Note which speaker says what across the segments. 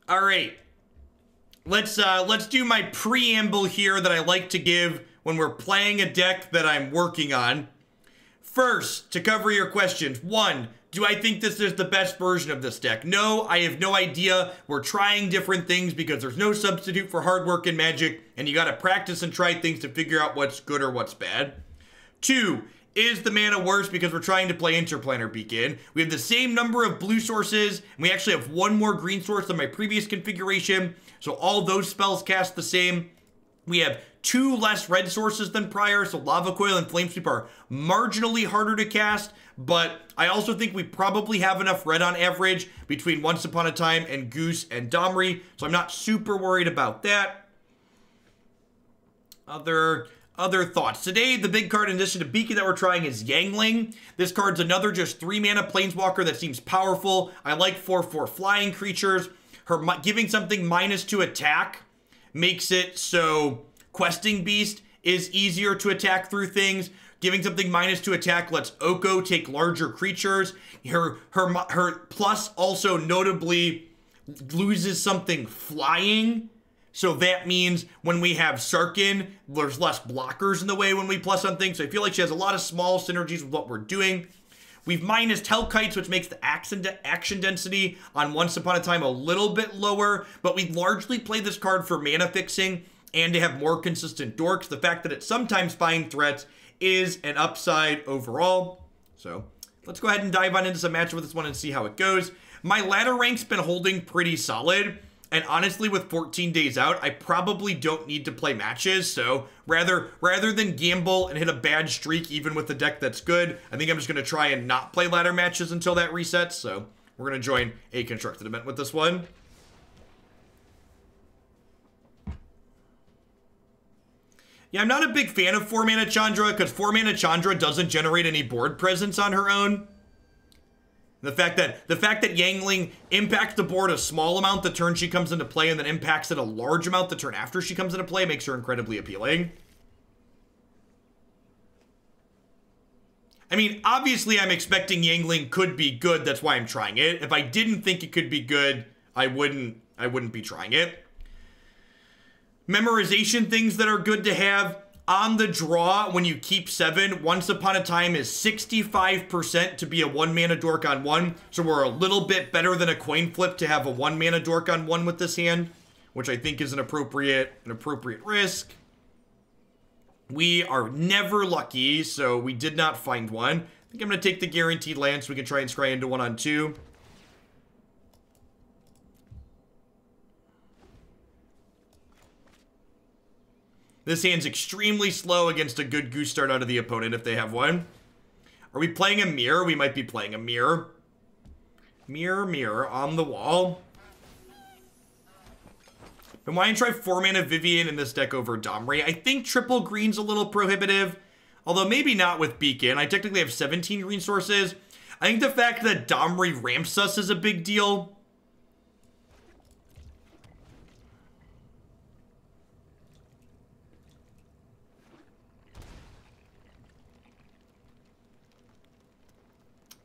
Speaker 1: All right. Let's do my preamble here that I like to give when we're playing a deck that I'm working on. First, to cover your questions. 1, do I think this is the best version of this deck? No, I have no idea. We're trying different things because there's no substitute for hard work in Magic, and you gotta practice and try things to figure out what's good or what's bad. 2, is the mana worse because we're trying to play Interplanar Beacon? We have the same number of blue sources, and we actually have 1 more green source than my previous configuration, so all those spells cast the same. We have 2 less red sources than prior, so Lava Coil and Flame Sweep are marginally harder to cast, but I also think we probably have enough red on average between Once Upon a Time and Goose and Domri, so I'm not super worried about that. Other thoughts. Today, the big card in addition to Beacon that we're trying is Yanling. This card's another just 3 mana Planeswalker that seems powerful. I like 4/4 flying creatures. Her giving something -2 attack makes it so Questing Beast is easier to attack through things. Giving something -2 attack lets Oko take larger creatures. Her plus also notably loses something flying. So that means when we have Sarkhan, there's less blockers in the way when we plus something. So I feel like she has a lot of small synergies with what we're doing. We've minus Hellkites, which makes the action density on Once Upon a Time a little bit lower, but we largely play this card for mana fixing and to have more consistent dorks. The fact that it sometimes finds threats is an upside overall. So let's go ahead and dive on into some matchup with this one and see how it goes. My ladder rank's been holding pretty solid. And honestly, with 14 days out, I probably don't need to play matches. So rather than gamble and hit a bad streak, even with a deck that's good, I think I'm just going to try and not play ladder matches until that resets. So we're going to join a constructed event with this one. Yeah, I'm not a big fan of 4 mana Chandra because 4 mana Chandra doesn't generate any board presence on her own. The fact that Yanling impacts the board a small amount the turn she comes into play and then impacts it a large amount the turn after she comes into play makes her incredibly appealing. I mean, obviously I'm expecting Yanling could be good, that's why I'm trying it. If I didn't think it could be good, I wouldn't be trying it. Memorization things that are good to have. On the draw, when you keep 7, Once Upon a Time is 65% to be a 1 mana dork on 1. So we're a little bit better than a coin flip to have a 1 mana dork on 1 with this hand, which I think is an appropriate risk. We are never lucky, so we did not find one. I think I'm going to take the guaranteed land so we can try and scry into 1 on 2. This hand's extremely slow against a good goose start out of the opponent if they have one. Are we playing a mirror? We might be playing a mirror. Mirror, mirror on the wall. And why don't you try 4 mana Vivian in this deck over Domri? I think triple green's a little prohibitive. Although maybe not with Beacon. I technically have 17 green sources. I think the fact that Domri ramps us is a big deal.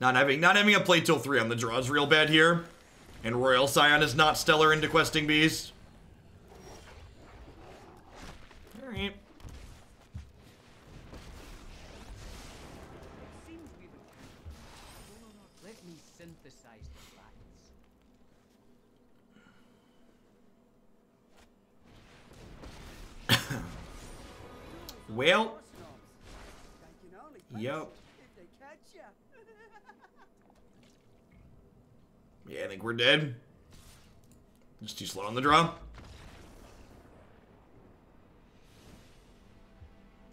Speaker 1: Not having a play till 3 on the draw is real bad here. And Royal Scion is not stellar into Questing Beast. Alright.
Speaker 2: Let me synthesize the facts.
Speaker 1: Well. Yep. Yeah, I think we're dead. Just too slow on the draw.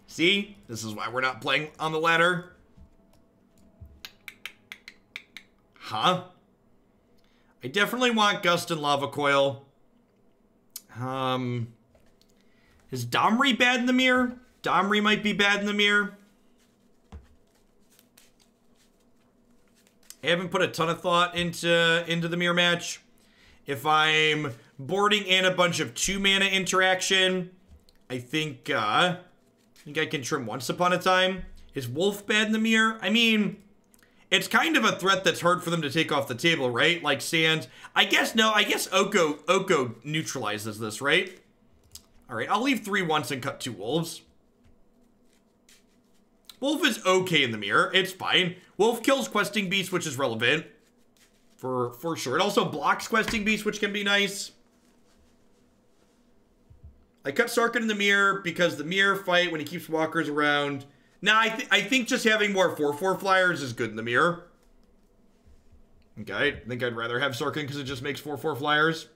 Speaker 1: See? This is why we're not playing on the ladder. Huh? I definitely want Gust and Lava Coil. Is Domri bad in the mirror? Domri might be bad in the mirror. I haven't put a ton of thought into the mirror match. If I'm boarding in a bunch of 2 mana interaction, I think I can trim Once Upon a Time. Is Wolf bad in the mirror? I mean, It's kind of a threat that's hard for them to take off the table, right? Like Sand. I guess Oko neutralizes this, right? All right, I'll leave 3 once and cut 2 wolves. Wolf is okay in the mirror. It's fine. Wolf kills Questing Beast, which is relevant. For sure. It also blocks Questing Beast, which can be nice. I cut Sarkhan in the mirror because the mirror fight when he keeps walkers around. Nah, I think just having more 4/4 flyers is good in the mirror. Okay, I think I'd rather have Sarkhan because it just makes 4/4 flyers.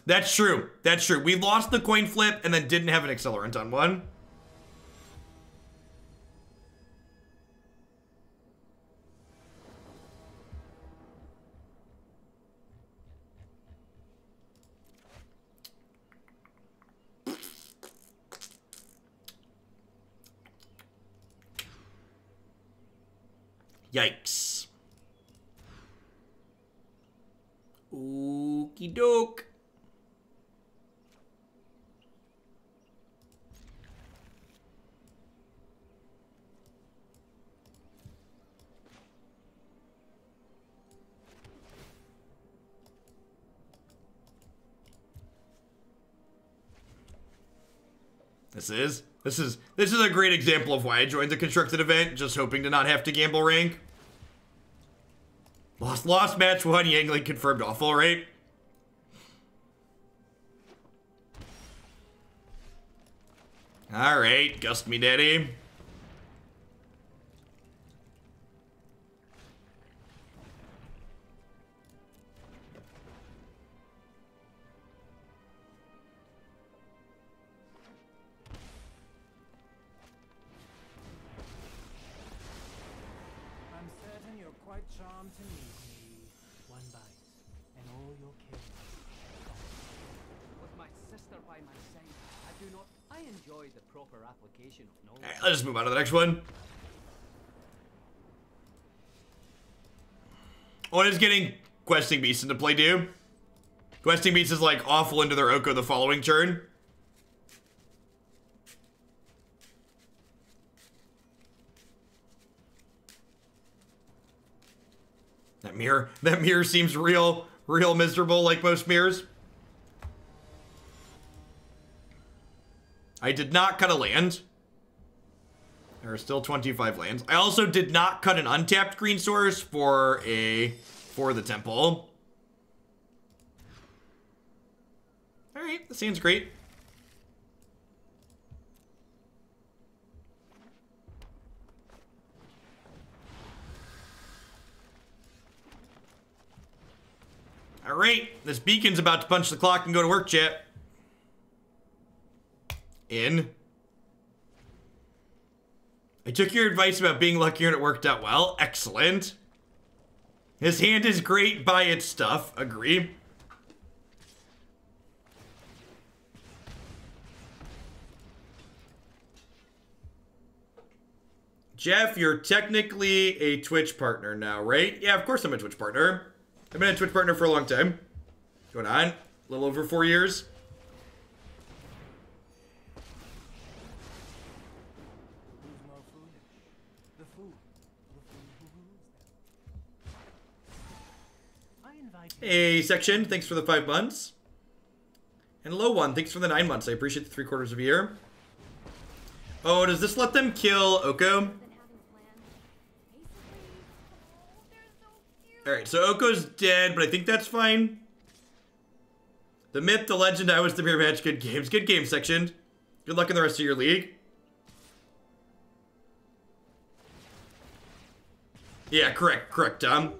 Speaker 1: That's true. That's true. We lost the coin flip and then didn't have an accelerant on one. Yikes. Okie doke. This is a great example of why I joined the constructed event, just hoping to not have to gamble rank. Lost match 1, Yanling confirmed awful, right? Alright, gust me daddy. Alright, let's just move on to the next one. What is getting Questing Beast into play do? Questing Beast is like awful into their Oko the following turn. That mirror seems real miserable like most mirrors. I did not cut a land. There are still 25 lands. I also did not cut an untapped green source for the temple. Alright, that seems great. Alright, this beacon's about to punch the clock and go to work, chat. In. I took your advice about being luckier and it worked out well. Excellent. His hand is great by its stuff. Agree. Jeff, you're technically a Twitch partner now, right? Yeah, of course I'm a Twitch partner. I've been a Twitch partner for a long time. Going on? A little over 4 years. Hey, Section, thanks for the 5 months. And Low One, thanks for the 9 months. I appreciate the 3/4 of a year. Oh, does this let them kill Oko? Alright, so Oko's dead, but I think that's fine. The myth, the legend, I was the mirror match. Good games. Good game, Section. Good luck in the rest of your league. Yeah, correct, Tom.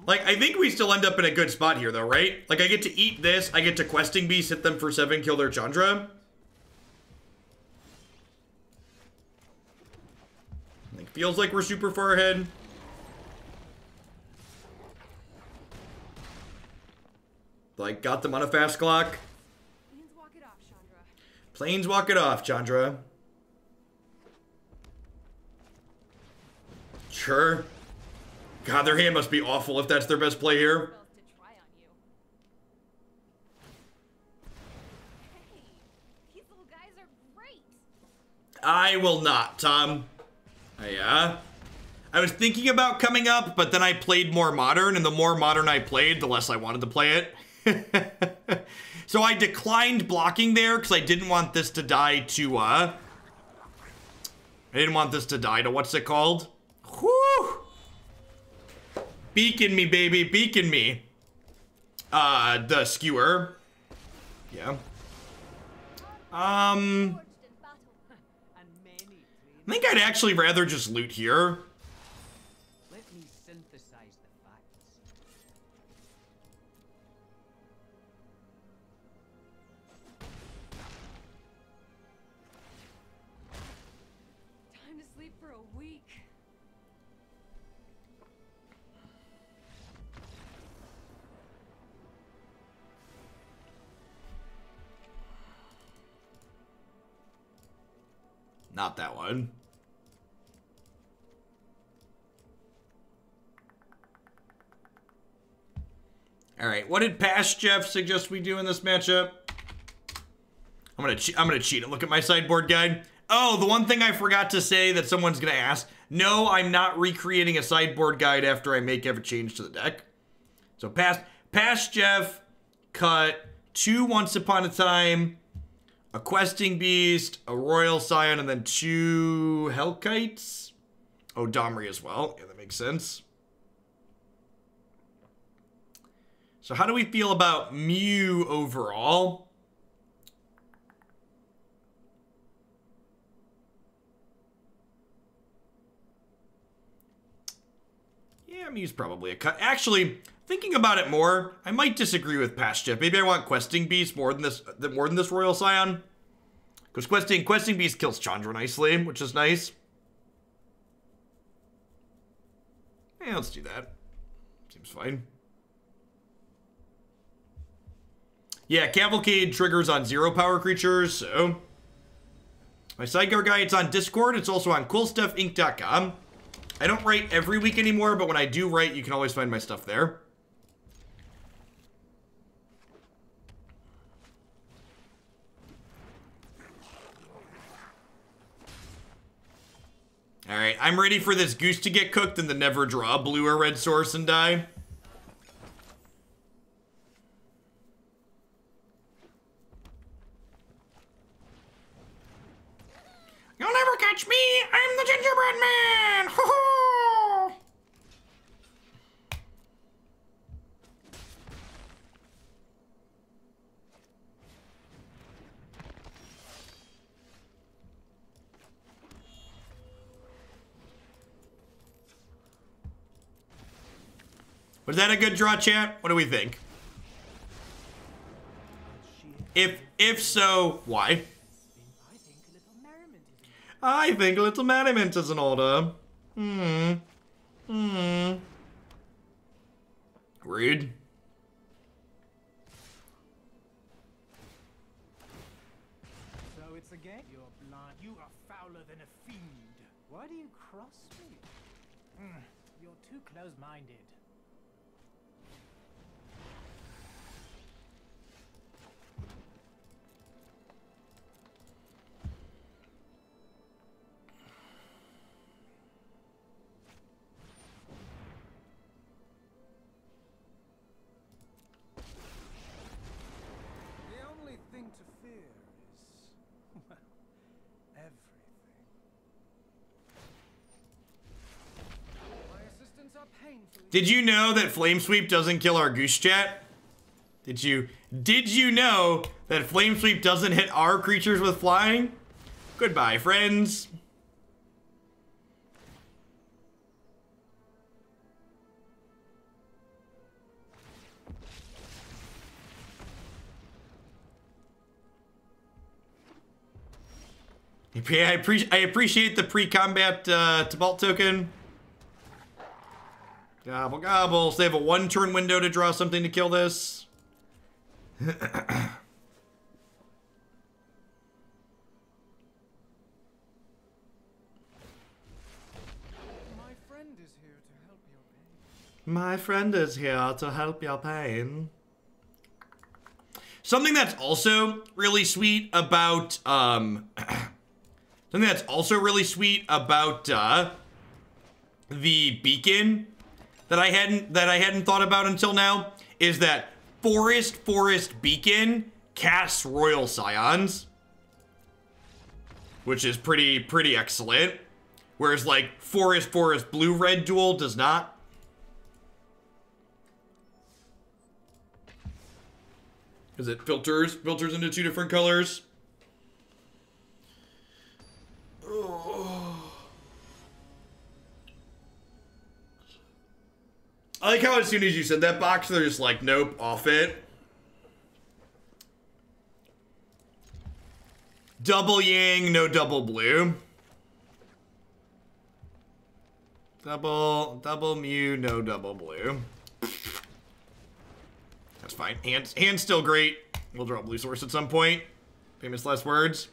Speaker 1: Like, I think we still end up in a good spot here, though, right? Like, I get to eat this, I get to Questing Beast, hit them for 7, kill their Chandra. Like, feels like we're super far ahead. Like, got them on a fast clock.
Speaker 3: Planeswalk it off, Chandra.
Speaker 1: Planeswalk it off, Chandra. Sure. God, their hand must be awful if that's their best play here.
Speaker 3: Else to try on you. Hey, these little guys are great.
Speaker 1: I will not, Tom. I was thinking about coming up, but then I played more modern, and the more modern I played, the less I wanted to play it. So I declined blocking there because I didn't want this to die to, what's it called? Whew! Beacon me, baby, beacon me. The skewer. Yeah. I think I'd actually rather just loot here.
Speaker 2: Let me synthesize the facts.
Speaker 3: Time to sleep for a week.
Speaker 1: Not that one. All right, what did Past Jeff suggest we do in this matchup? I'm gonna cheat and look at my sideboard guide. Oh, the one thing I forgot to say that someone's gonna ask. No, I'm not recreating a sideboard guide after I make every change to the deck. So Past Jeff cut 2 Once Upon a Time, a Questing Beast, a Royal Scion, and then 2 Hellkites. Oh, Domri as well. Yeah, that makes sense. So how do we feel about Mu overall? Yeah, Mu's probably a cut. Actually, thinking about it more, I might disagree with Past Jeff. Maybe I want Questing Beast more than this Royal Scion. Because Questing Beast kills Chandra nicely, which is nice. Yeah, let's do that. Seems fine. Yeah, Cavalcade triggers on 0 power creatures, so... My sidecar guy, it's on Discord. It's also on CoolStuffInc.com. I don't write every week anymore, but when I do write, you can always find my stuff there. Alright, I'm ready for this goose to get cooked and then never draw a blue or red source and die. You'll never catch me! I'm the gingerbread man! Ho-ho! Was that a good draw, chat? What do we think? If so, why? I think a little merriment is in order. Rude.
Speaker 4: So it's a game? You're blind. You are fouler than a fiend. Why do you cross me? You're too close-minded.
Speaker 1: Did you know that Flame Sweep doesn't kill our goose, chat? Did you know that Flame Sweep doesn't hit our creatures with flying? Goodbye, friends. I appreciate the pre-combat Tibalt token. Gobble gobble. So they have a 1-turn window to draw something to kill this.
Speaker 4: My friend
Speaker 1: My friend is here to help your pain. Something that's also really sweet about the beacon that I hadn't thought about until now is that Forest Beacon casts Royal Scions, which is pretty excellent. Whereas like Forest blue-red duel does not. Because it filters into 2 different colors. Oh. I like how as soon as you said that box, they're just like, nope, off it. Double Yang, no double blue. Double Mu, no double blue. That's fine. Hand's still great. We'll draw blue source at some point. Famous last words.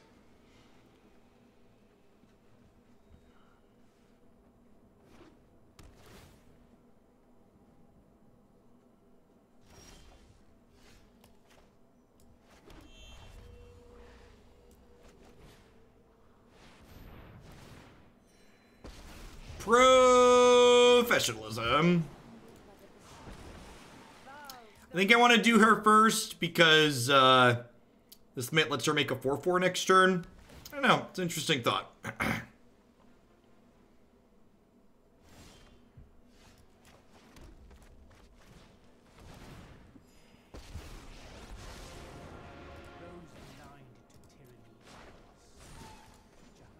Speaker 1: Professionalism. I think I want to do her first because this lets her make a 4/4 next turn. I don't know. It's an interesting thought.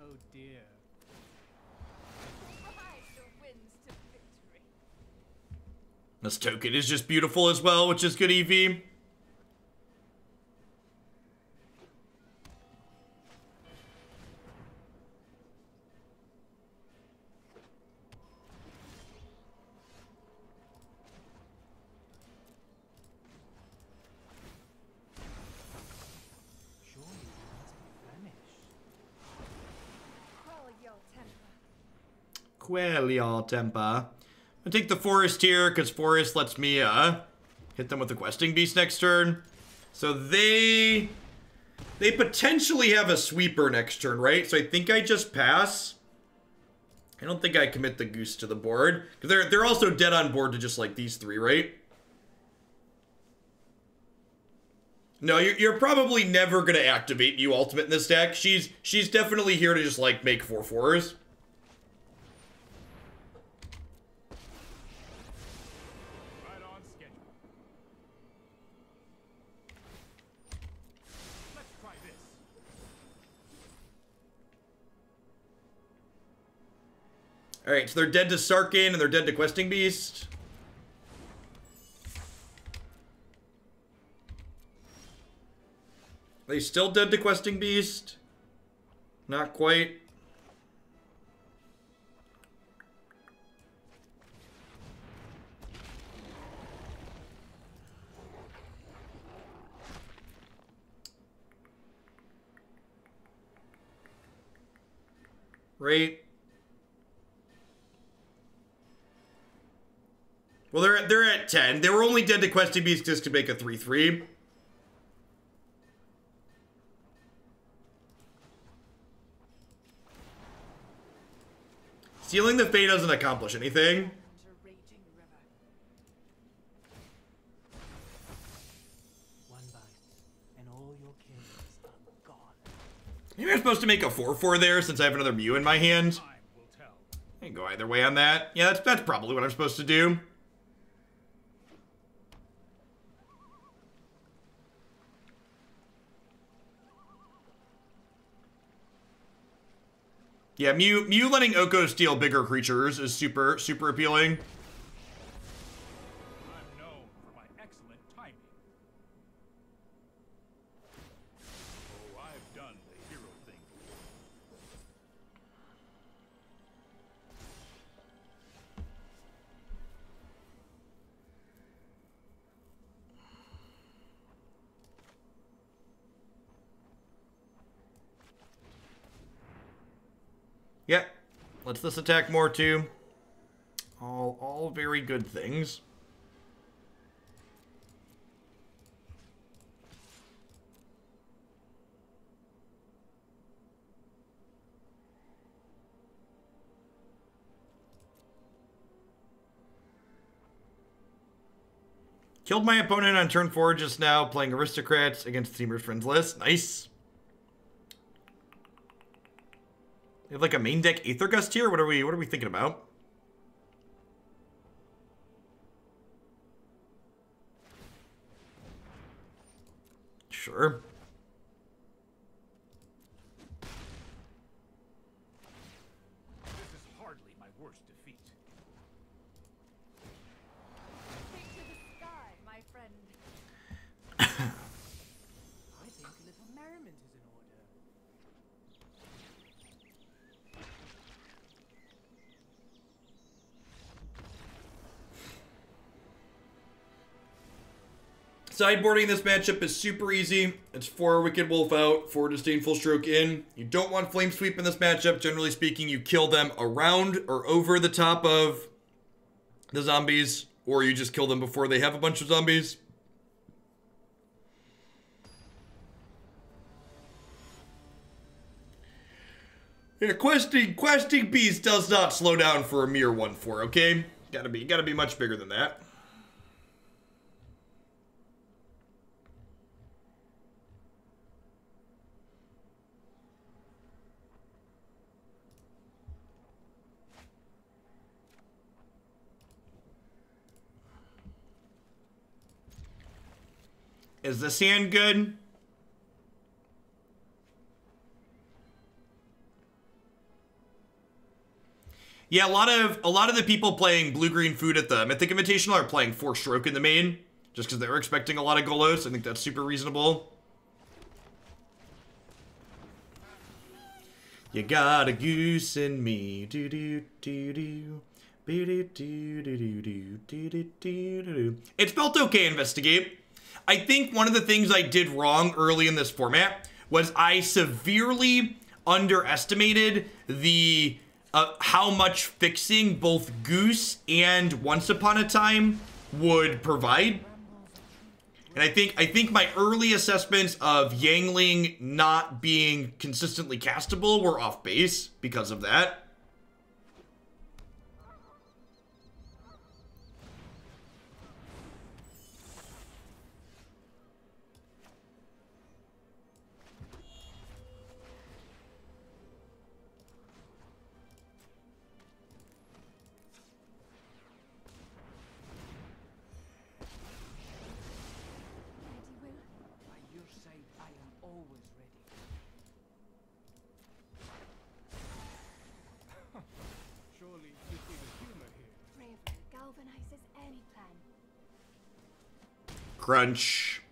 Speaker 4: Oh dear.
Speaker 1: This token is just beautiful as well, which is good EV. Quell your temper. I'm gonna take the Forest here, because Forest lets me hit them with the Questing Beast next turn. So they potentially have a sweeper next turn, right? So I think I just pass. I don't think I commit the Goose to the board. Because they're also dead on board to just like these 3, right? No, you're probably never gonna activate Mu Ultimate in this deck. She's definitely here to just like make 4/4s. Alright, so they're dead to Sarkhan and they're dead to Questing Beast. Are they still dead to Questing Beast? Not quite. Right. Well, they're at 10. They were only dead to Questing Beast just to make a 3/3. Sealing the Fate doesn't accomplish anything. Maybe I'm supposed to make a 4/4 there since I have another Mu in my hand. I can go either way on that. Yeah, that's probably what I'm supposed to do. Yeah, Mu letting Oko steal bigger creatures is super appealing.
Speaker 4: I'm known for my excellent timing. Oh, I've done the hero thing.
Speaker 1: Yeah, let's this attack more too. All very good things. Killed my opponent on turn 4 just now, playing Aristocrats against Temur's Friends list. Nice. They have like a main deck Aether Gust here? What are we thinking about? Sure.
Speaker 5: This is hardly my worst defeat.
Speaker 3: Take to the sky, my friend.
Speaker 4: I think a little merriment is in order.
Speaker 1: Sideboarding this matchup is super easy. It's 4 Wicked Wolf out, 4 Disdainful Stroke in. You don't want Flame Sweep in this matchup. Generally speaking, you kill them around or over the top of the zombies, or you just kill them before they have a bunch of zombies. Yeah, questing beast does not slow down for a mere 1/4, okay? Gotta be much bigger than that. Is this hand good? Yeah, a lot of the people playing blue-green food at the Mythic Invitational are playing 4 Stroke in the main, just because they were expecting a lot of Golos. I think that's super reasonable. You got a goose in me, do do do do. It felt okay, Investigate. I think one of the things I did wrong early in this format was I severely underestimated the how much fixing both Goose and Once Upon a Time would provide. And I think my early assessments of Yanling not being consistently castable were off base because of that.
Speaker 2: By your side, I am always ready.
Speaker 4: Surely you see the humor here.
Speaker 3: Bravery galvanizes any plan.
Speaker 1: Crunch.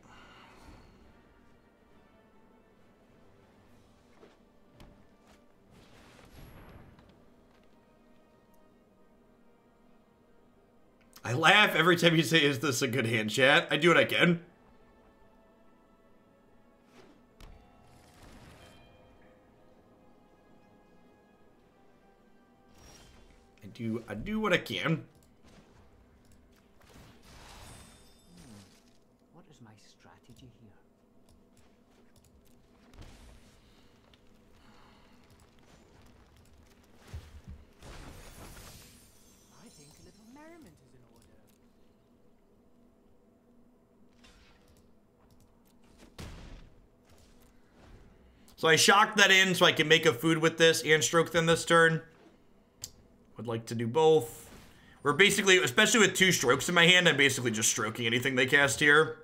Speaker 1: I laugh every time you say, "Is this a good hand, chat?" I do what I can. I do what I can.
Speaker 2: What is my strategy here?
Speaker 4: I think a little merriment is in order.
Speaker 1: So I shocked that in so I can make a food with this and stroke them this turn. Would like to do both. We're basically, especially with 2 strokes in my hand, I'm basically just stroking anything they cast here.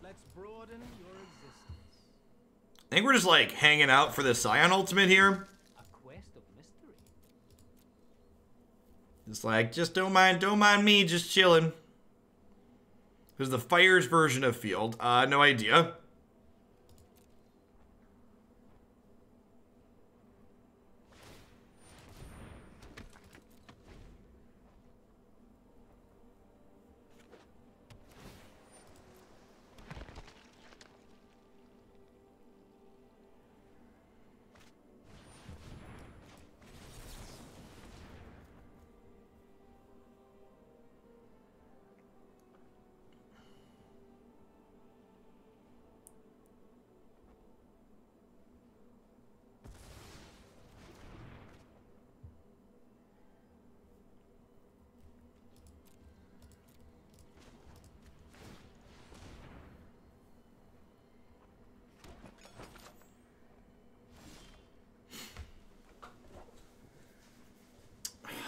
Speaker 4: Let's broaden your existence.
Speaker 1: I think we're just like hanging out for the Scion ultimate here.
Speaker 4: A quest of mystery.
Speaker 1: Just like, just don't mind me, just chilling. There's the Fires version of Field. No idea.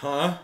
Speaker 1: Huh?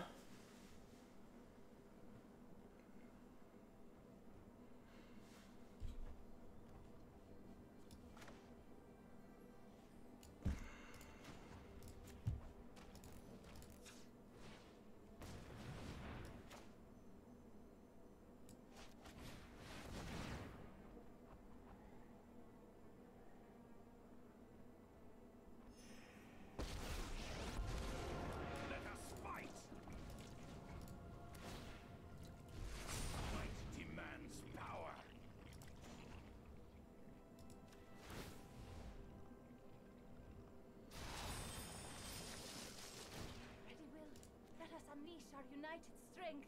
Speaker 3: Unleash our united strength.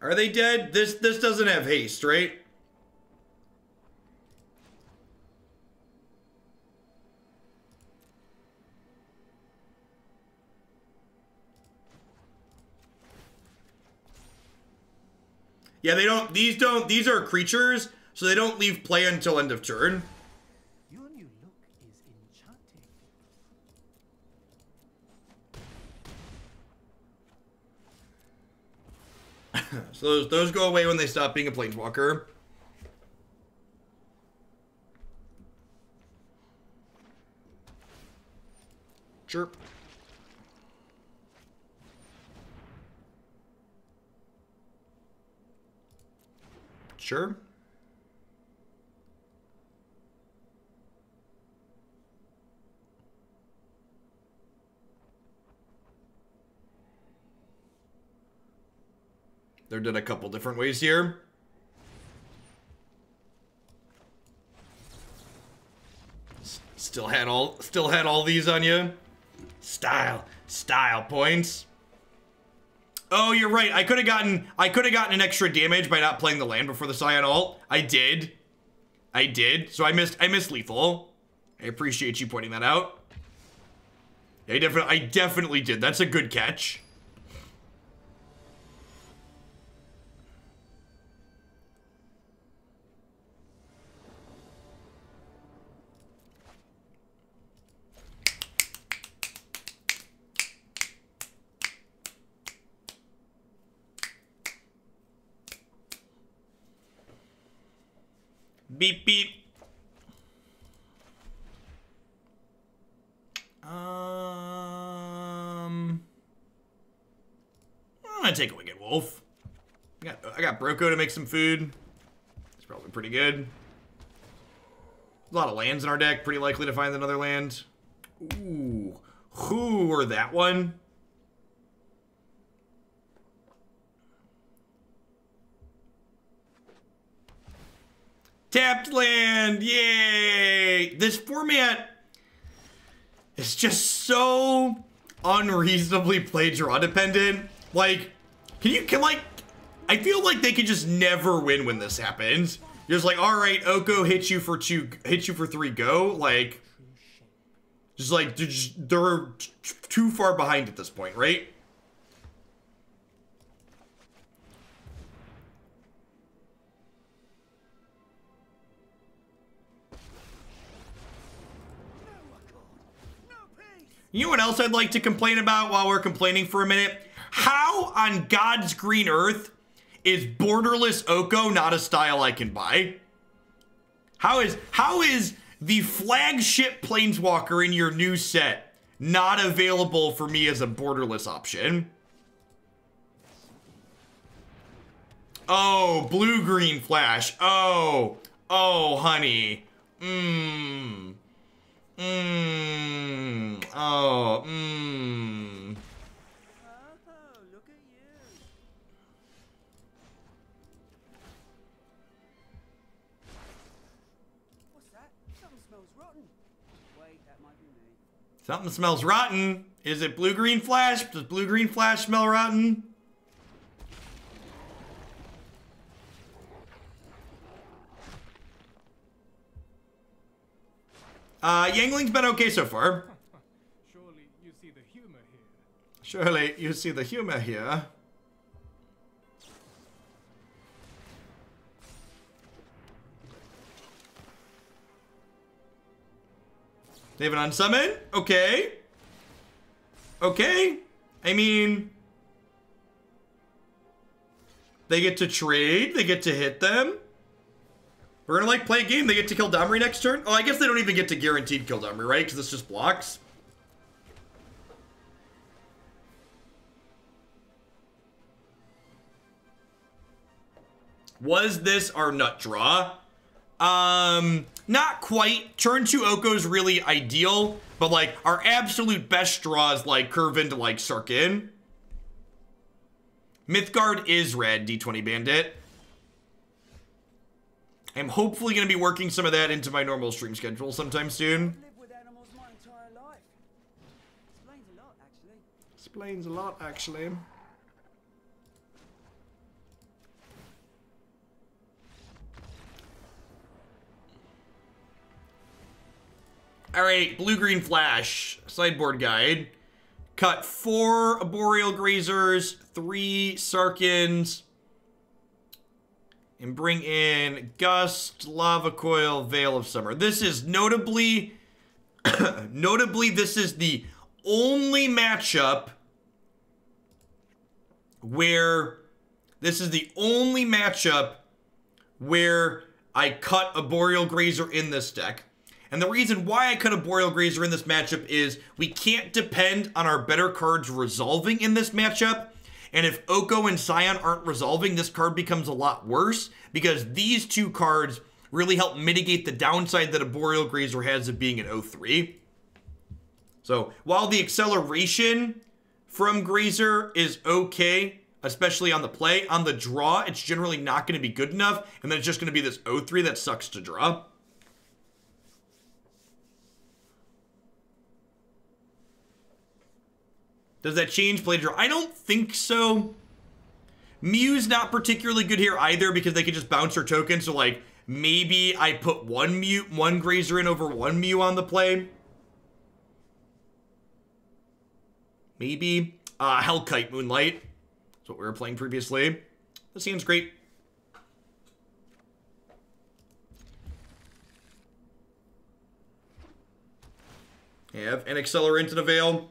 Speaker 1: Are they dead? This doesn't have haste, right? Yeah, they don't, these are creatures, so they don't leave play until end of turn.
Speaker 4: Your new look is enchanting.
Speaker 1: So those go away when they stop being a planeswalker. Sure. Sure. They're done a couple different ways here. Still had all these on you. Style points. Oh, you're right. I could have gotten an extra damage by not playing the land before the Scion ult. I did. So I missed lethal. I appreciate you pointing that out. I definitely did. That's a good catch. Beep, beep. I'm gonna take a Wicked Wolf. I got Broko to make some food. It's probably pretty good. A lot of lands in our deck. Pretty likely to find another land. Ooh. Who or that one? Tapped land, yay! This format is just so unreasonably play draw dependent. Like, I feel like they could just never win when this happens. You're just like, all right, Oko hit you for 3, go. Like, just like they're too far behind at this point, right? You know what else I'd like to complain about while we're complaining for a minute? How on God's green earth is borderless Oko not a style I can buy? How is the flagship planeswalker in your new set not available for me as a borderless option? Oh, blue-green flash. Oh, honey. Oh,
Speaker 6: Oh, look at you. What's that? Something smells rotten. Wait, that might be me.
Speaker 1: Something smells rotten. Is it blue-green flash? Does blue-green flash smell rotten? Yangling's been okay so far.
Speaker 4: Surely you see the humor here.
Speaker 1: Surely you see the humor here. They have an unsummon? Okay. Okay. I mean, they get to trade. They get to hit them. We're gonna like play a game. They get to kill Domri next turn. Oh, I guess they don't even get to guaranteed kill Domri, right? Because this just blocks. Was this our nut draw? Not quite. Turn 2 Oko's really ideal, but like our absolute best draw is like curve into like Sarkhan. Mythgard is red, D20 Bandit. I'm hopefully going to be working some of that into my normal stream schedule sometime soon.
Speaker 6: I've lived with animals my entire life. Explains a lot, actually.
Speaker 1: Explains a lot, actually. All right, blue-green flash, sideboard guide. Cut 4 Arboreal Grazers, 3 Sarkhans, and bring in Gust, Lava Coil, Veil of Summer. This is notably, this is the only matchup where, I cut Arboreal Grazer in this deck. And the reason why I cut Arboreal Grazer in this matchup is we can't depend on our better cards resolving in this matchup. And if Oko and Scion aren't resolving, this card becomes a lot worse because these two cards really help mitigate the downside that Arboreal Grazer has of being an 0-3. So while the acceleration from Grazer is okay, especially on the play, on the draw, it's generally not going to be good enough. And then it's just going to be this 0-3 that sucks to draw. Does that change play draw? I don't think so. Mu's not particularly good here either because they can just bounce their token. So like maybe I put one Grazer in over one Mu on the play. Maybe. Hellkite Moonlight. That's what we were playing previously. This seems great. Have an Accelerant and a Veil.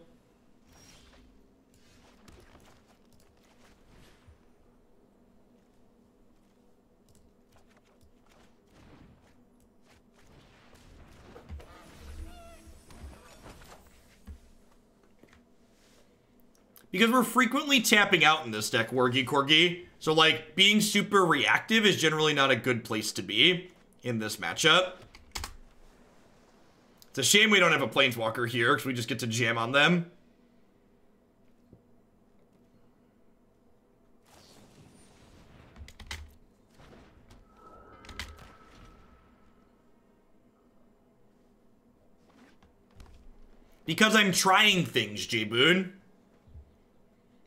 Speaker 1: Because we're frequently tapping out in this deck, Wargy Corgi. So, like, being super reactive is generally not a good place to be in this matchup. It's a shame we don't have a Planeswalker here, because we just get to jam on them. Because I'm trying things, J-Boon.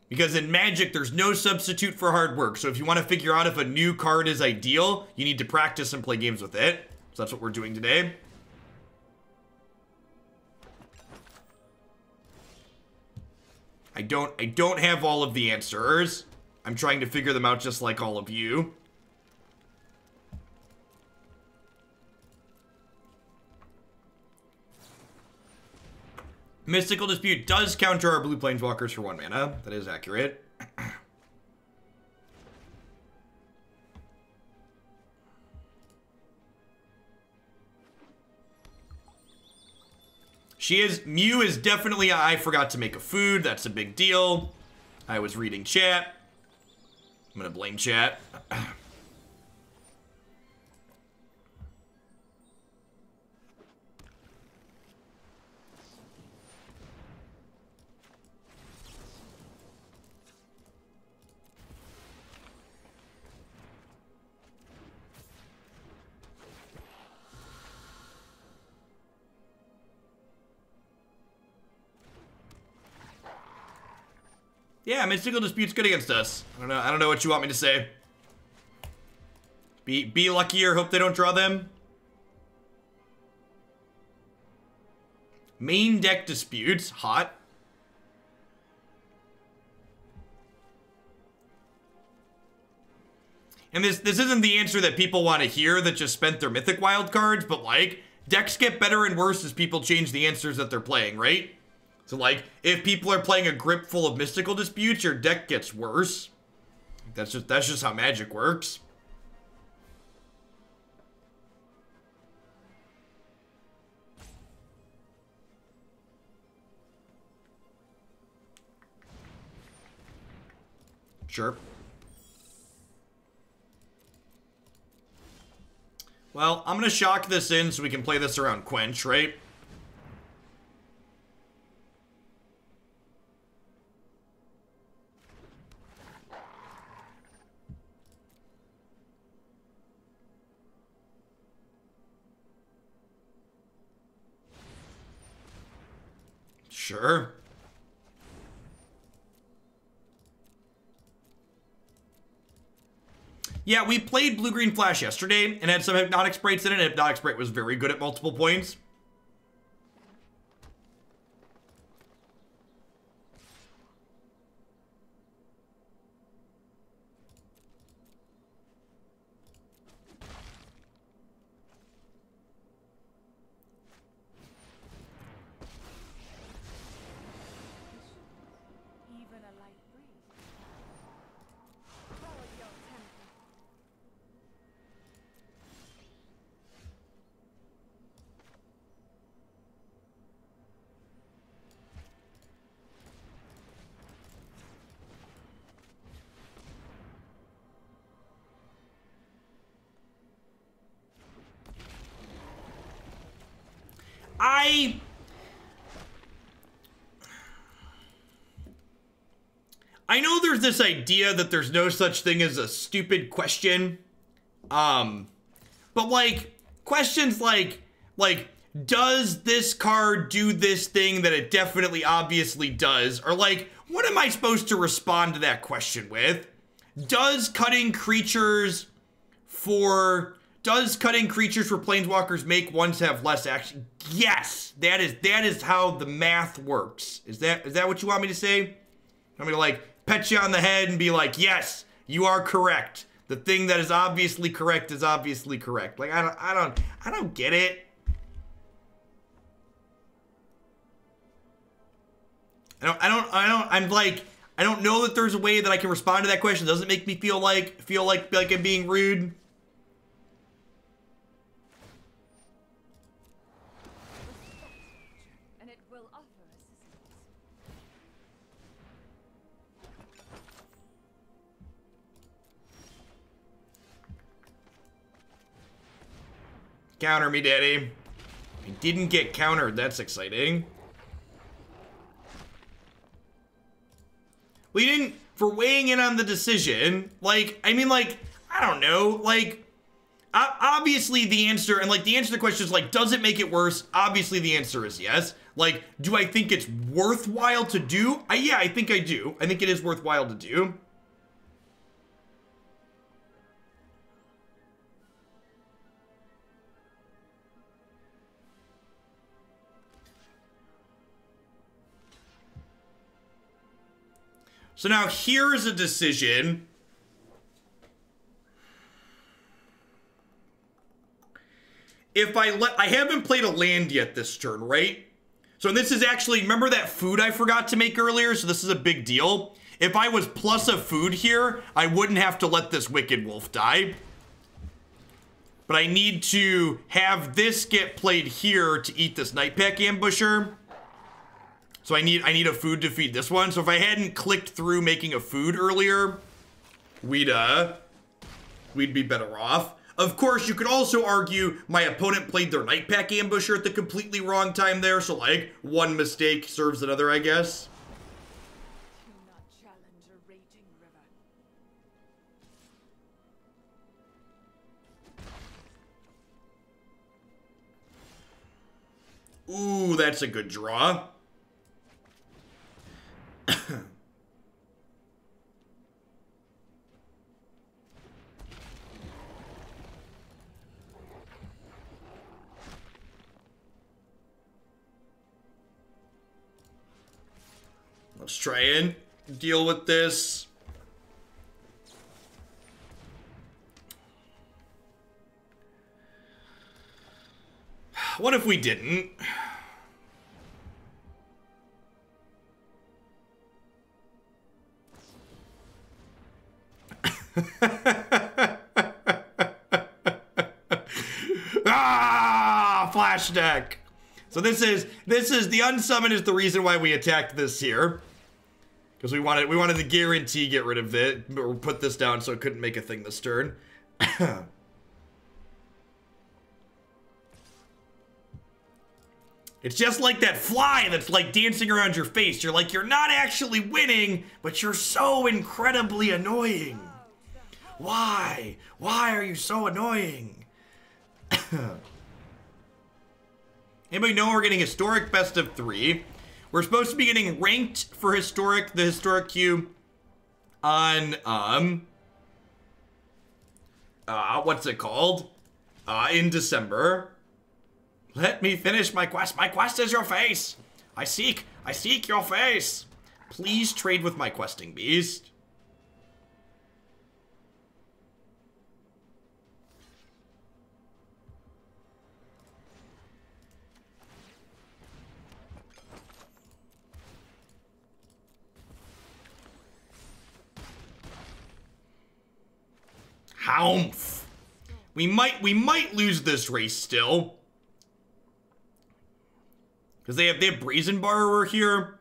Speaker 1: Because in Magic, there's no substitute for hard work. So if you want to figure out if a new card is ideal, you need to practice and play games with it. So that's what we're doing today. I don't have all of the answers. I'm trying to figure them out just like all of you. Mystical Dispute does counter our blue planeswalkers for 1 mana. That is accurate. She is, Mu is definitely, I forgot to make a food. That's a big deal. I was reading chat. I'm gonna blame chat. Yeah, mystical dispute's good against us. I don't know what you want me to say. Be luckier, hope they don't draw them. Main deck disputes, hot. And this isn't the answer that people want to hear that just spent their mythic wild cards, but like, decks get better and worse as people change the answers that they're playing, right? So like, if people are playing a grip full of mystical disputes, your deck gets worse. That's just how Magic works. Sure. Well, I'm gonna shock this in so we can play this around Quench, right? Sure. Yeah, we played Blue-Green Flash yesterday and had some Hypnotic Sprites in it, and Hypnotic Sprite was very good at multiple points.
Speaker 3: Even a light breeze. Follow your temper.
Speaker 1: I know there's this idea that there's no such thing as a stupid question. But like, questions like, does this card do this thing that it definitely obviously does? Or like, what am I supposed to respond to that question with? Does cutting creatures for planeswalkers make ones have less action? Yes, that is how the math works. Is that what you want me to say? I'm gonna like pet you on the head and be like, yes, you are correct. The thing that is obviously correct is obviously correct. Like I don't get it. I don't know that there's a way that I can respond to that question. It doesn't make me feel like I'm being rude.
Speaker 3: And it will offer assistance.
Speaker 1: Counter me, daddy. I didn't get countered. That's exciting. We didn't, for weighing in on the decision, like, I mean, like, I don't know, like, obviously the answer, and like, the answer to the question is like, does it make it worse? Obviously the answer is yes. Like, do I think it's worthwhile to do? Yeah, I think I do. I think it is worthwhile to do. So now here's a decision. If I haven't played a land yet this turn, right? So this is actually, remember that food I forgot to make earlier? So this is a big deal. If I was plus a food here, I wouldn't have to let this Wicked Wolf die. but I need to have this get played here to eat this Night Pack Ambusher. So I need a food to feed this one. So if I hadn't clicked through making a food earlier, we'd be better off. Of course, you could also argue my opponent played their Night Pack Ambusher at the completely wrong time there, so like one mistake serves another, I guess.
Speaker 3: Do not challenge a raging river.
Speaker 1: Ooh, that's a good draw. Let's try and deal with this. What if we didn't? Ah, flash deck. So this is the unsummon is the reason why we attacked this here. Because we wanted to guarantee get rid of it, or put this down so it couldn't make a thing this turn. It's just like that fly that's like dancing around your face. You're like, you're not actually winning, but you're so incredibly annoying. Why? Why are you so annoying? Anybody know we're getting historic best of 3? We're supposed to be getting ranked for historic, the historic queue on, what's it called? In December. Let me finish my quest. My quest is your face. I seek your face. Please trade with my questing beast. Haumph. We might lose this race still. Because they have Brazen Borrower here.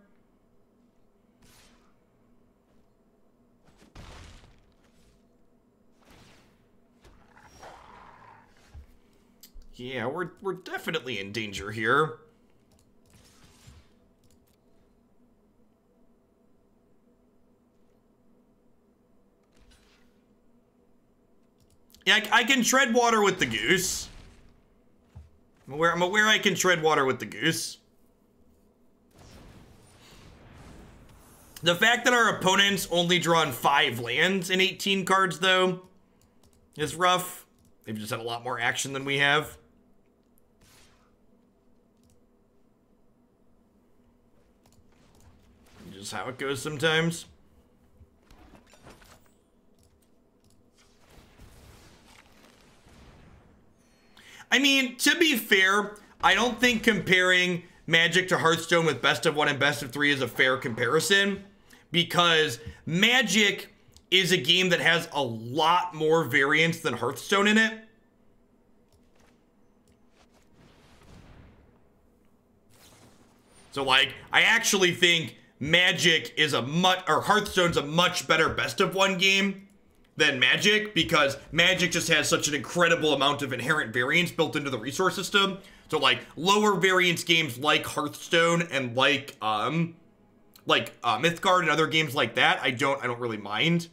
Speaker 1: Yeah, we're definitely in danger here. Yeah, I can tread water with the goose. I'm aware I can tread water with the goose. The fact that our opponents only drawn 5 lands in 18 cards, though, is rough. They've just had a lot more action than we have. Just how it goes sometimes. I mean, to be fair, I don't think comparing Magic to Hearthstone with best of 1 and best of 3 is a fair comparison, because Magic is a game that has a lot more variance than Hearthstone in it. So like, I actually think Magic is Hearthstone's a much better best of 1 game than Magic, because Magic just has such an incredible amount of inherent variance built into the resource system. So like lower variance games like Hearthstone and like Mythgard and other games like that, I don't really mind.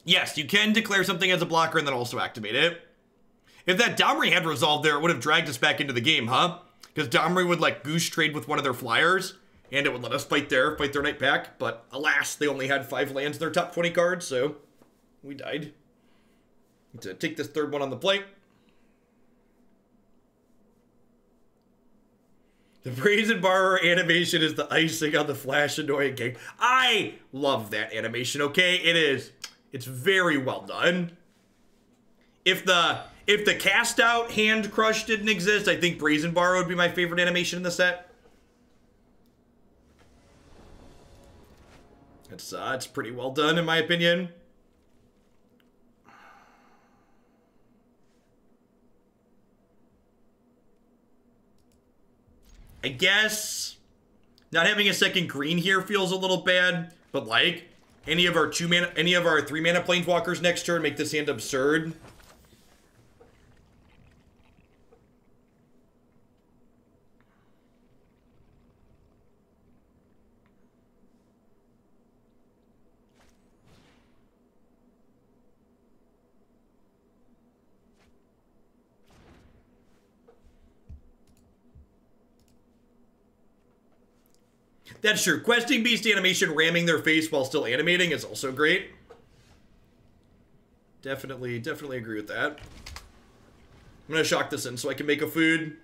Speaker 1: Yes, you can declare something as a blocker and then also activate it. If that Domri had resolved there, it would have dragged us back into the game, huh? Because Domri would like goose trade with one of their flyers, and it would let us fight their Night Pack. But alas, they only had 5 lands in their top 20 cards, so we died. To take this third one on the plate. The Brazen Borrower animation is the icing on the Flash annoying game. I love that animation, okay? It is. It's very well done. If the cast out hand crush didn't exist, I think Brazen Borrower would be my favorite animation in the set. It's pretty well done in my opinion. I guess not having a second green here feels a little bad, but like any of our 3 mana planeswalkers next turn make this hand absurd. That's true. Questing Beast animation ramming their face while still animating is also great. Definitely agree with that. I'm gonna shock this in so I can make a food.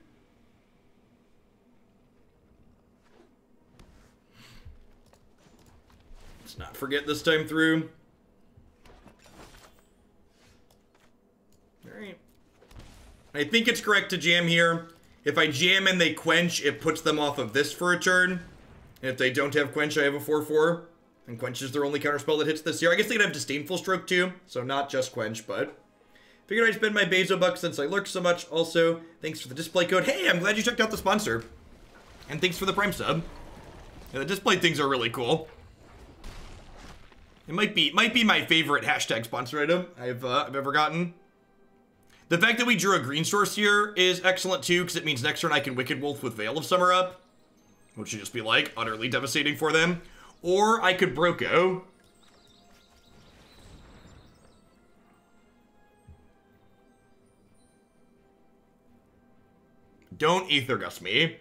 Speaker 1: Let's not forget this time through. Alright. I think it's correct to jam here. If I jam and they quench, it puts them off of this for a turn. And if they don't have Quench, I have a 4/4. And Quench is their only counterspell that hits this year. I guess they could have Disdainful Stroke too. So not just Quench, but... Figured I'd spend my Bezo bucks since I lurk so much. Also, thanks for the display code. Hey, I'm glad you checked out the sponsor. And thanks for the Prime sub. Yeah, the display things are really cool. It might be my favorite hashtag sponsor item I've ever gotten. The fact that we drew a green source here is excellent too, because it means next turn I can Wicked Wolf with Veil of Summer up. Which should just be, like, utterly devastating for them. Or I could Broco. Don't Aether Gust me.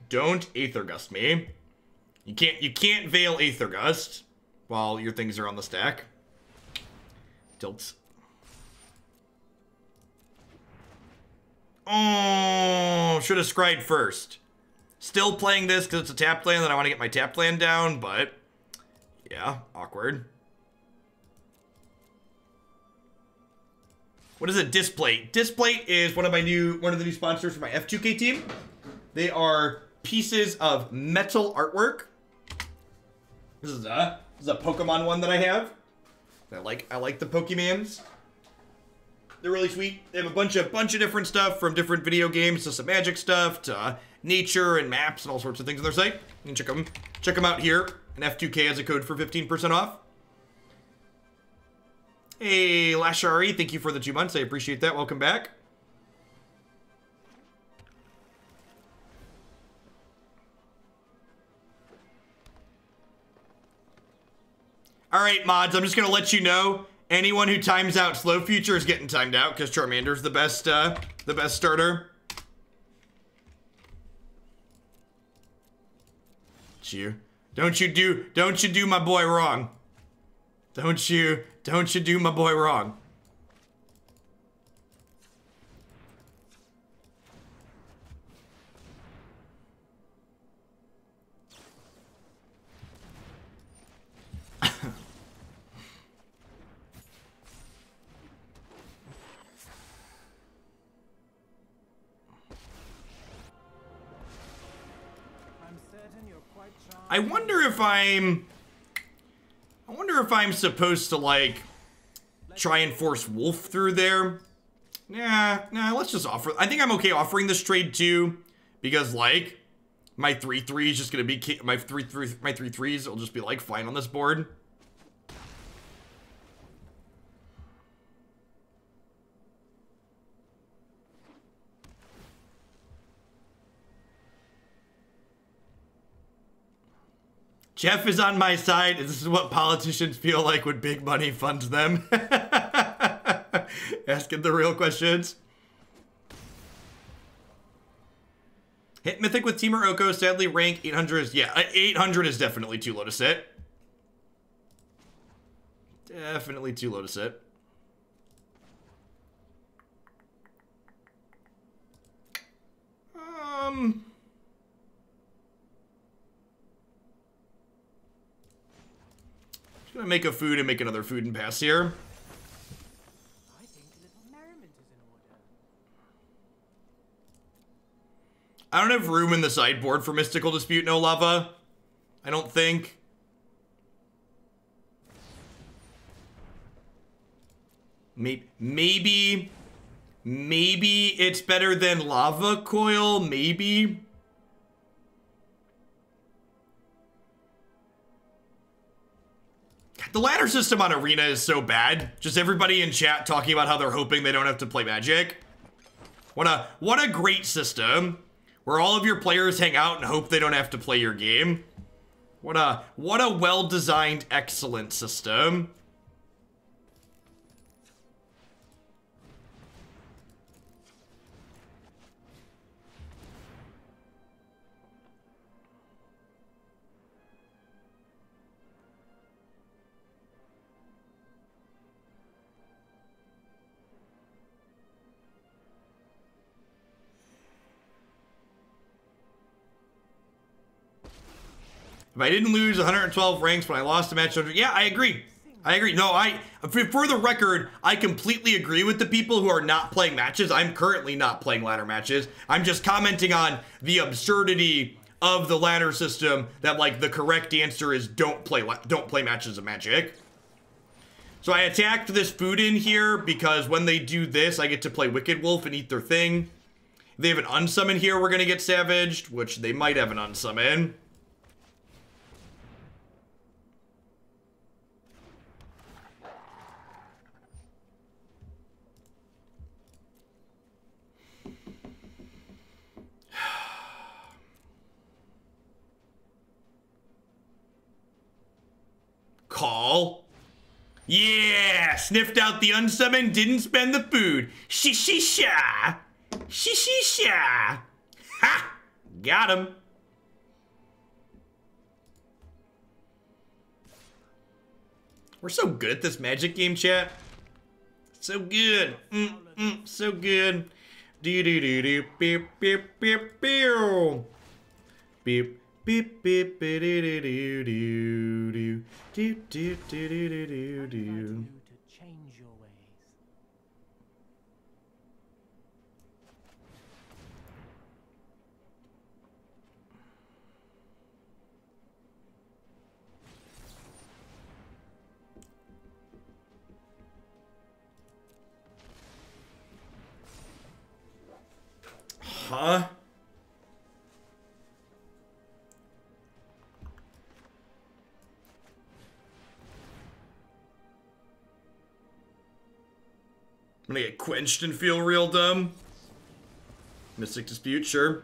Speaker 1: Don't Aether Gust me. You can't Veil Aether Gust while your things are on the stack. Tilts. Oh, should have scryed first. Still playing this because it's a tap land and I want to get my tap land down, but yeah, awkward. What is it? Displate. Displate is one of the new sponsors for my F2K team. They are pieces of metal artwork. This is a Pokemon one that I have. I like the Pokemans. They're really sweet. They have a bunch of different stuff from different video games to some Magic stuff to nature and maps and all sorts of things on their site. You can check them out here. And F2K has a code for 15% off. Hey, Lashari, thank you for the 2 months. I appreciate that. Welcome back. All right, mods, I'm just going to let you know, anyone who times out Slow Future is getting timed out because Charmander's the best starter. Don't you do my boy wrong. Don't you do my boy wrong. I wonder if I'm supposed to, like, try and force Wolf through there. Nah, let's just offer. I think I'm okay offering this trade too, because, like, my 3/3 is just gonna be my 3/3s will just be like fine on this board. Jeff is on my side. This is what politicians feel like when big money funds them. Asking the real questions. Hit Mythic with Temur Oko. Sadly, rank 800 is... Yeah, 800 is definitely too low to sit. Definitely too low to sit. Just gonna make a food and make another food and pass here.
Speaker 4: I think a little merriment is in order.
Speaker 1: I don't have room in the sideboard for Mystical Dispute, no Lava. I don't think. Maybe it's better than Lava Coil, maybe. The ladder system on Arena is so bad. Just everybody in chat talking about how they're hoping they don't have to play Magic. What a great system where all of your players hang out and hope they don't have to play your game. What a well-designed, excellent system. If I didn't lose 112 ranks when I lost a match, yeah, I agree. I agree. No, for the record, I completely agree with the people who are not playing matches. I'm currently not playing ladder matches. I'm just commenting on the absurdity of the ladder system that, like, the correct answer is don't play matches of Magic. So I attacked this food in here because when they do this, I get to play Wicked Wolf and eat their thing. If they have an unsummon here, we're gonna get savaged, which they might have an unsummon. Call. Yeah, sniffed out the unsummon, didn't spend the food. Shishisha. Shishisha. Ha! Got him. We're so good at this Magic game, chat. So good. So good. Do do do do beep beep beep beep beep. Beep beep do do do do do do do do do.
Speaker 4: To change your ways.
Speaker 1: Huh? I'm gonna get quenched and feel real dumb. Mystic Dispute, sure.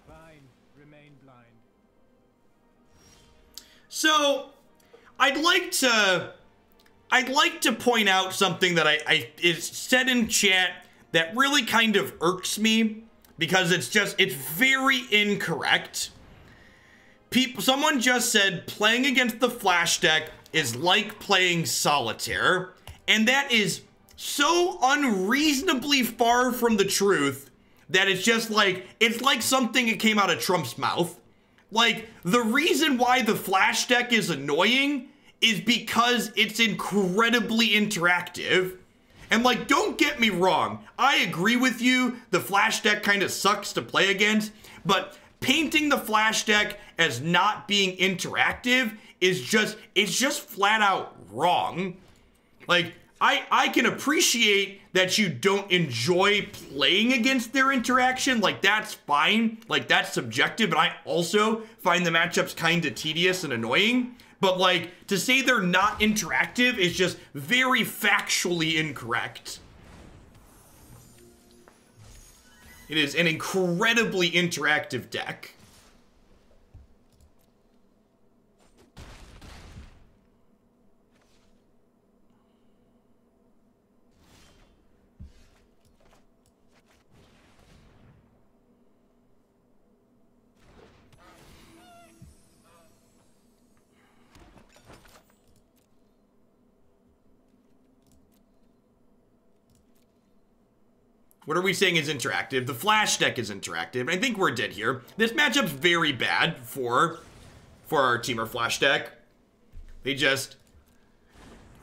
Speaker 4: Fine, remain blind.
Speaker 1: So, I'd like to point out something that is said in chat that really kind of irks me because it's very incorrect. Someone just said playing against the Flash deck is like playing Solitaire, and that is so unreasonably far from the truth that it's just like, it's like something that came out of Trump's mouth. Like, the reason why the Flash deck is annoying is because it's incredibly interactive. And, like, don't get me wrong, I agree with you, the Flash deck kind of sucks to play against, but painting the Flash deck as not being interactive is just flat out wrong. Like, I can appreciate that you don't enjoy playing against their interaction, like, that's fine, like, that's subjective, but I also find the matchups kind of tedious and annoying. But, like, to say they're not interactive is just very factually incorrect. It is an incredibly interactive deck. What are we saying is interactive? The Flash deck is interactive. I think we're dead here. This matchup's very bad for our Temur Flash deck.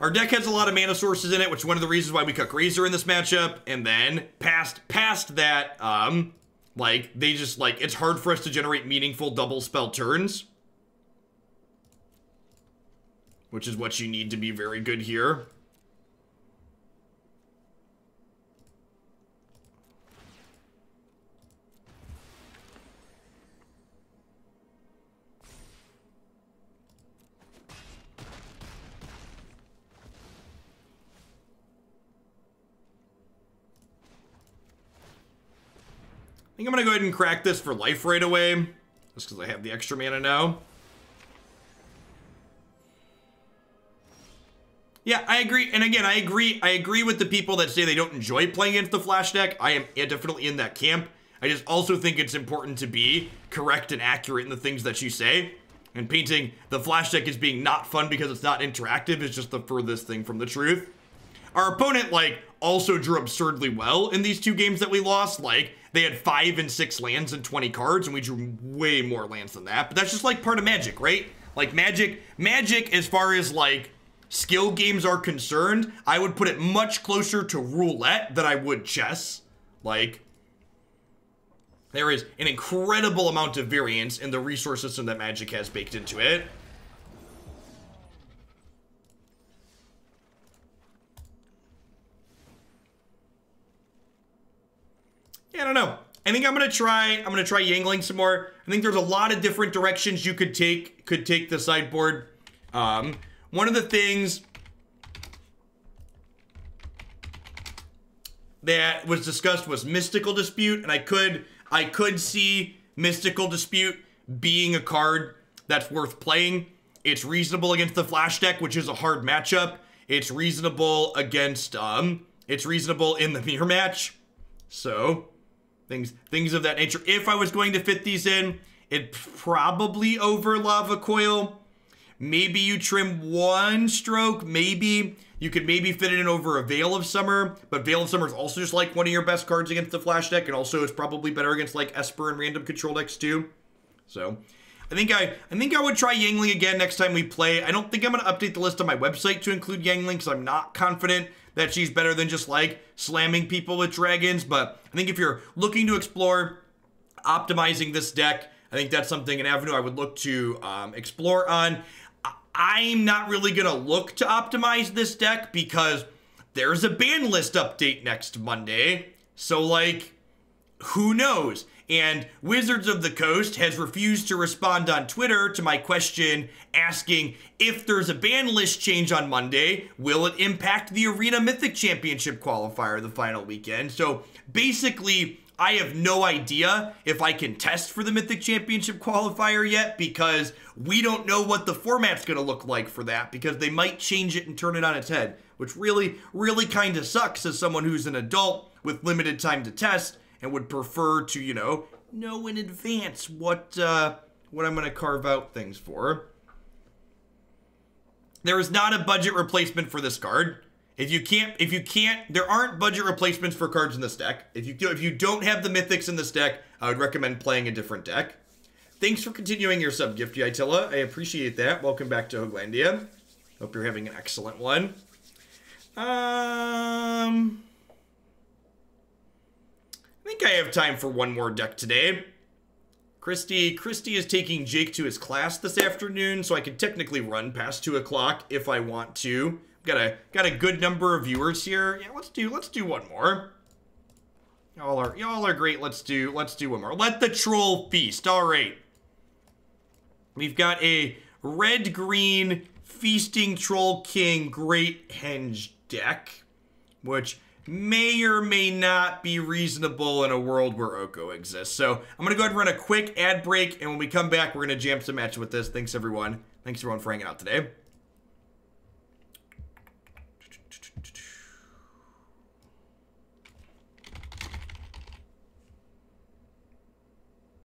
Speaker 1: Our deck has a lot of mana sources in it, which is one of the reasons why we cut Grazer in this matchup. And then past that, like, they just, like, it's hard for us to generate meaningful double spell turns. Which is what you need to be very good here. I think I'm gonna go ahead and crack this for life right away, just because I have the extra mana now. Yeah, I agree. And again, I agree with the people that say they don't enjoy playing against the Flash deck. I am definitely in that camp. I just also think it's important to be correct and accurate in the things that you say. And painting the Flash deck as being not fun because it's not interactive is just the furthest thing from the truth. Our opponent, like, also drew absurdly well in these two games that we lost. Like, they had 5 and 6 lands and 20 cards, and we drew way more lands than that. But that's just, like, part of Magic, right? Like, Magic, as far as, like, skill games are concerned, I would put it much closer to roulette than I would chess. Like, there is an incredible amount of variance in the resource system that Magic has baked into it. Yeah, I don't know. I think I'm gonna try Yangling some more. I think there's a lot of different directions you could take the sideboard. One of the things that was discussed was Mystical Dispute, and I could see Mystical Dispute being a card that's worth playing. It's reasonable against the Flash deck, which is a hard matchup. It's reasonable against it's reasonable in the mirror match. So things of that nature. If I was going to fit these in, it'd probably over Lava Coil. Maybe you trim one stroke. Maybe you could fit it in over a Veil of Summer, but Veil of Summer is also just like one of your best cards against the Flash deck, and also it's probably better against like Esper and random control decks too. So I think I would try Yangling again next time we play. I don't think I'm gonna update the list on my website to include Yangling because I'm not confident that she's better than just like slamming people with dragons. But I think if you're looking to explore optimizing this deck, I think that's something, an avenue I would look to explore on. I'm not really gonna look to optimize this deck because there's a ban list update next Monday. So like, who knows? And Wizards of the Coast has refused to respond on Twitter to my question asking if there's a ban list change on Monday, will it impact the Arena Mythic Championship qualifier the final weekend? So basically, I have no idea if I can test for the Mythic Championship qualifier yet because we don't know what the format's going to look like for that because they might change it and turn it on its head, which really, really kind of sucks as someone who's an adult with limited time to test and would prefer to, you know in advance what I'm going to carve out things for. There is not a budget replacement for this card. If you can't, there aren't budget replacements for cards in this deck. If you don't have the mythics in this deck, I would recommend playing a different deck. Thanks for continuing your sub gift, Ytilla. I appreciate that. Welcome back to Hoaglandia. Hope you're having an excellent one. I think I have time for one more deck today. Christy is taking Jake to his class this afternoon, so I can technically run past 2 o'clock if I want to. Got a good number of viewers here. Yeah, let's do one more. Y'all are great. Let's do one more. Let the troll feast. All right. We've got a red-green feasting troll king great henge deck, which may or may not be reasonable in a world where Oko exists. So I'm gonna go ahead and run a quick ad break, and when we come back, we're gonna jam some matches with this. Thanks everyone for hanging out today.